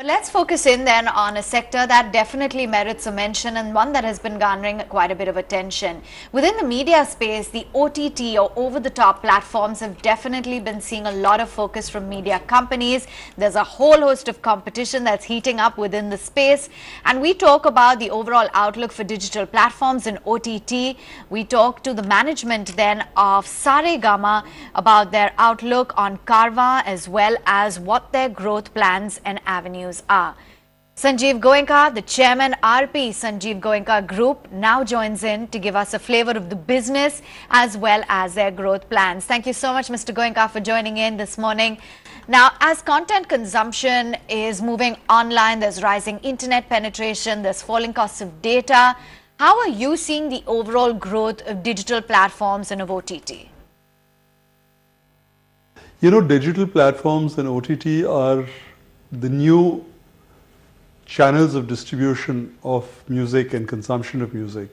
But let's focus in then on a sector that definitely merits a mention and one that has been garnering quite a bit of attention. Within the media space, the OTT or over-the-top platforms have definitely been seeing a lot of focus from media companies. There's a whole host of competition that's heating up within the space. And we talk about the overall outlook for digital platforms in OTT. We talk to the management then of Saregama about their outlook on Carvaan as well as what their growth plans and avenues are. Sanjiv Goenka, the chairman RP Sanjiv Goenka Group, now joins in to give us a flavor of the business as well as their growth plans. Thank you so much, Mr. Goenka, for joining in this morning. Now, as content consumption is moving online, there's rising internet penetration, there's falling costs of data. How are you seeing the overall growth of digital platforms and of OTT? You know, digital platforms and OTT are the new channels of distribution of music and consumption of music.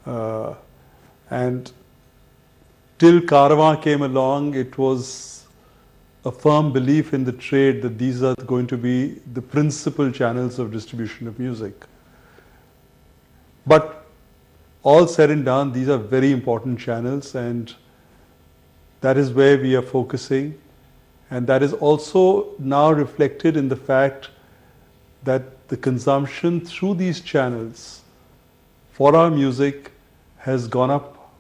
And till Carvaan came along, it was a firm belief in the trade that these are going to be the principal channels of distribution of music. But all said and done, these are very important channels, and that is where we are focusing. And that is also now reflected in the fact that the consumption through these channels for our music has gone up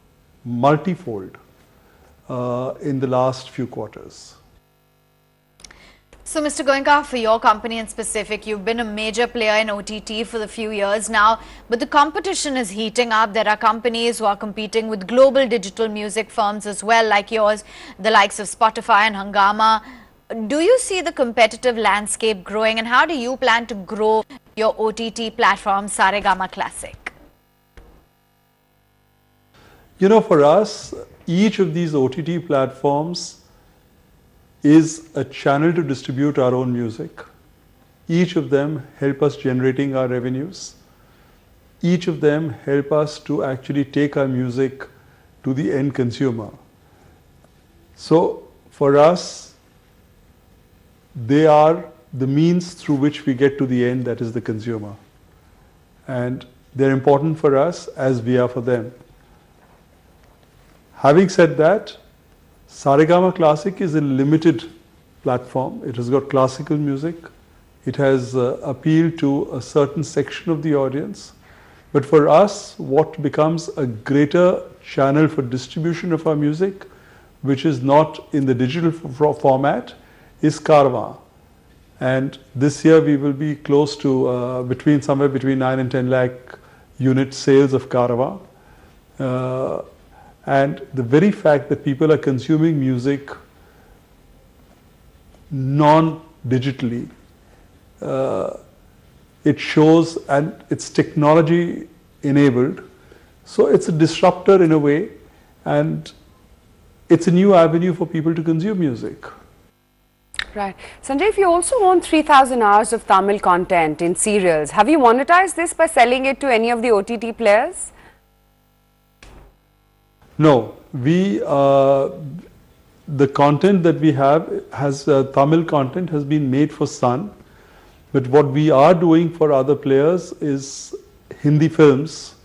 multifold in the last few quarters. So, Mr. Goenka, for your company in specific, you've been a major player in OTT for the few years now, but the competition is heating up. There are companies who are competing with global digital music firms as well, like yours, the likes of Spotify and Hungama. Do you see the competitive landscape growing, and how do you plan to grow your OTT platform, Saregama Classic? You know, for us, each of these OTT platforms is a channel to distribute our own music. Each of them help us generating our revenues. Each of them help us to actually take our music to the end consumer. So for us, they are the means through which we get to the end, that is the consumer. And they're important for us as we are for them. Having said that, Saregama Classic is a limited platform. It has got classical music. It has appealed to a certain section of the audience. But for us, what becomes a greater channel for distribution of our music, which is not in the digital format, is Carvaan. And this year we will be close to somewhere between 9 and 10 lakh unit sales of Carvaan. And the very fact that people are consuming music non-digitally, it shows, and it's technology enabled. So it's a disruptor in a way, and it's a new avenue for people to consume music. Right. Sanjiv, you also own 3,000 hours of Tamil content in serials. Have you monetized this by selling it to any of the OTT players? No, the content that we have has Tamil content has been made for Sun, but what we are doing for other players is Hindi films,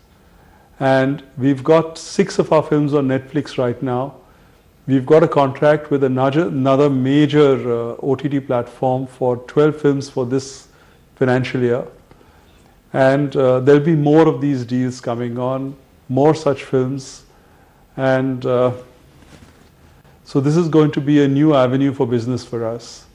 and we've got 6 of our films on Netflix right now. We've got a contract with another major OTT platform for 12 films for this financial year, and there'll be more of these deals coming on, more such films. And so this is going to be a new avenue for business for us.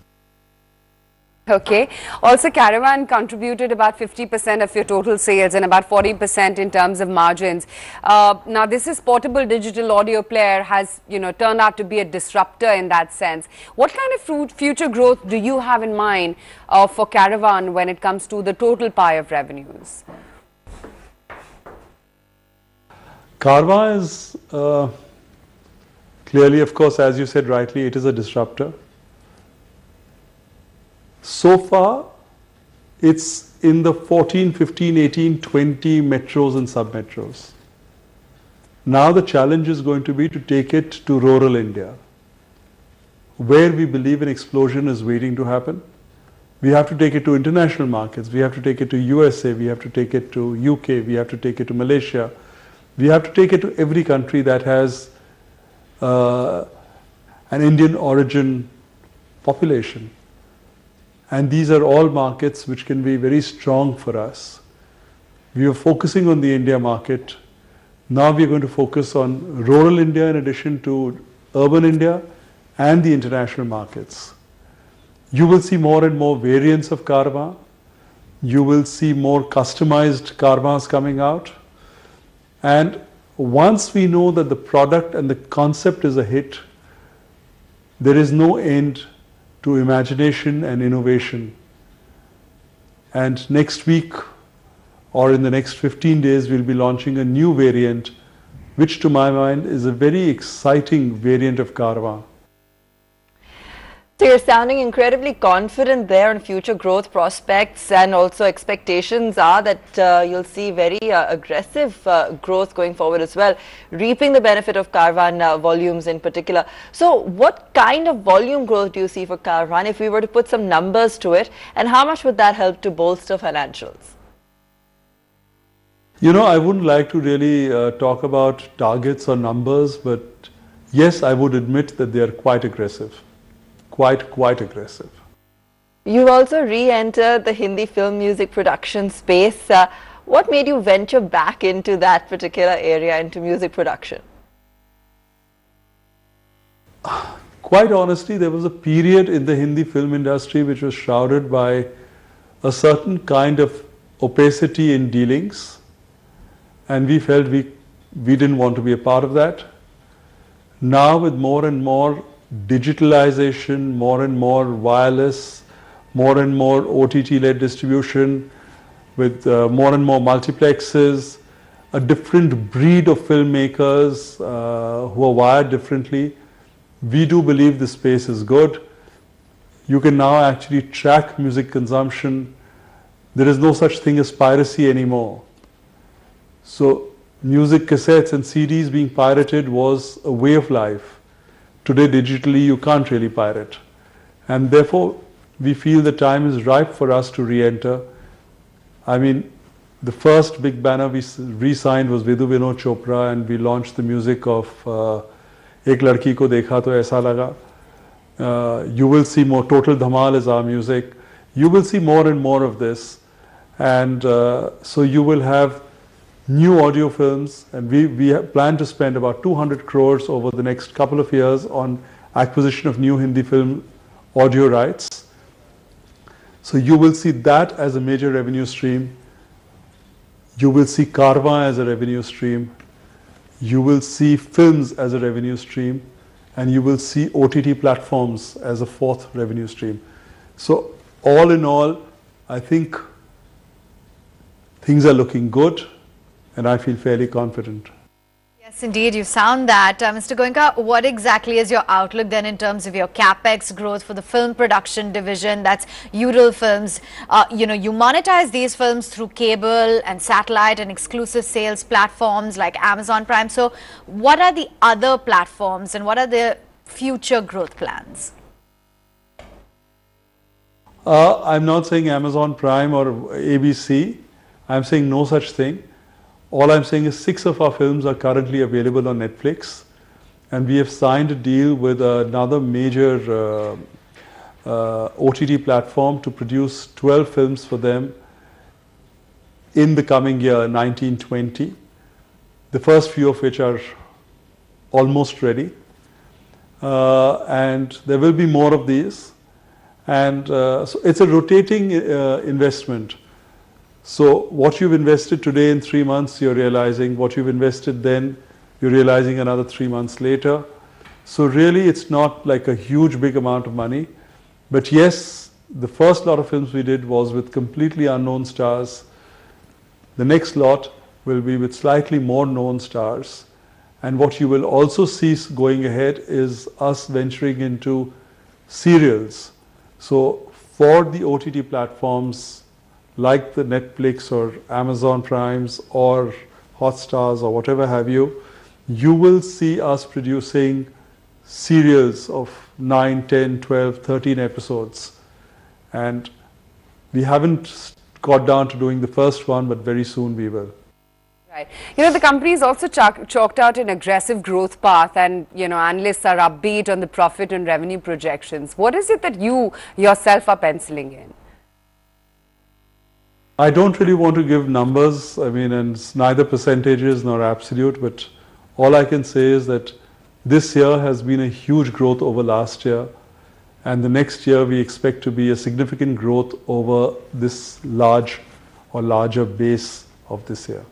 Okay. Also, Carvaan contributed about 50% of your total sales and about 40% in terms of margins. Now, this is portable digital audio player has, turned out to be a disruptor in that sense. What kind of future growth do you have in mind for Carvaan when it comes to the total pie of revenues? Carvaan is clearly, of course, as you said rightly, it is a disruptor. So far, it's in the 14, 15, 18, 20 metros and sub-metros. Now the challenge is going to be to take it to rural India, where we believe an explosion is waiting to happen. We have to take it to international markets. We have to take it to USA. We have to take it to UK. We have to take it to Malaysia. We have to take it to every country that has an Indian origin population. And these are all markets which can be very strong for us. We are focusing on the India market. Now we are going to focus on rural India in addition to urban India and the international markets. You will see more and more variants of karma. You will see more customized karmas coming out. And once we know that the product and the concept is a hit, there is no end to imagination and innovation. And next week or in the next 15 days, we'll be launching a new variant, which to my mind is a very exciting variant of karma. So you're sounding incredibly confident there on future growth prospects, and also expectations are that you'll see very aggressive growth going forward as well, reaping the benefit of Caravan volumes in particular. So what kind of volume growth do you see for Caravan if we were to put some numbers to it, and how much would that help to bolster financials? You know, I wouldn't like to really talk about targets or numbers, but yes, I would admit that they are quite aggressive. Quite aggressive. You've also re-entered the Hindi film music production space. What made you venture back into that particular area, into music production? Quite honestly, there was a period in the Hindi film industry which was shrouded by a certain kind of opacity in dealings, and we felt we didn't want to be a part of that. Now with more and more digitalization, more and more wireless, more and more OTT-led distribution, with more and more multiplexes, a different breed of filmmakers who are wired differently, we do believe the space is good. You can now actually track music consumption. There is no such thing as piracy anymore. So music cassettes and CDs being pirated was a way of life. Today, digitally, you can't really pirate. And therefore, we feel the time is ripe for us to re-enter. I mean, the first big banner we re-signed was Vidhu Vinod Chopra, and we launched the music of Ek Ladki Ko Dekha To Aisa Laga. You will see more. Total Dhamal is our music. You will see more and more of this. And so you will have new audio films, and we plan to spend about 200 crores over the next couple of years on acquisition of new Hindi film audio rights. So you will see that as a major revenue stream. You will see Karma as a revenue stream. You will see films as a revenue stream, and you will see OTT platforms as a fourth revenue stream. So all in all, I think things are looking good, and I feel fairly confident. Yes, indeed, you sound that. Mr. Goenka, what exactly is your outlook then in terms of your capex growth for the film production division? That's Ural Films. You monetize these films through cable and satellite and exclusive sales platforms like Amazon Prime. So what are the other platforms and what are the future growth plans? I'm not saying Amazon Prime or ABC. I'm saying no such thing. All I'm saying is 6 of our films are currently available on Netflix, and we have signed a deal with another major OTT platform to produce 12 films for them in the coming year, 1920. The first few of which are almost ready, and there will be more of these. And so it's a rotating investment. So what you've invested today in 3 months, you're realizing. What you've invested then, you're realizing another 3 months later. So really, it's not like a huge, big amount of money. But yes, the first lot of films we did was with completely unknown stars. The next lot will be with slightly more known stars. And what you will also see going ahead is us venturing into serials. So for the OTT platforms, like the Netflix or Amazon Primes or Hotstars or whatever have you, you will see us producing serials of 9, 10, 12, 13 episodes. And We haven't got down to doing the first one, but very soon we will. Right. You know, the company is also chalked out an aggressive growth path, and, you know, analysts are upbeat on the profit and revenue projections. What is it that you yourself are penciling in? I don't really want to give numbers, I mean, and it's neither percentages nor absolute, but all I can say is that this year has been a huge growth over last year, and the next year we expect to be a significant growth over this large or larger base of this year.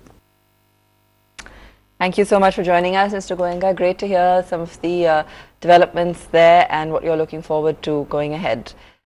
Thank you so much for joining us, Mr. Goenka. Great to hear some of the developments there and what you're looking forward to going ahead.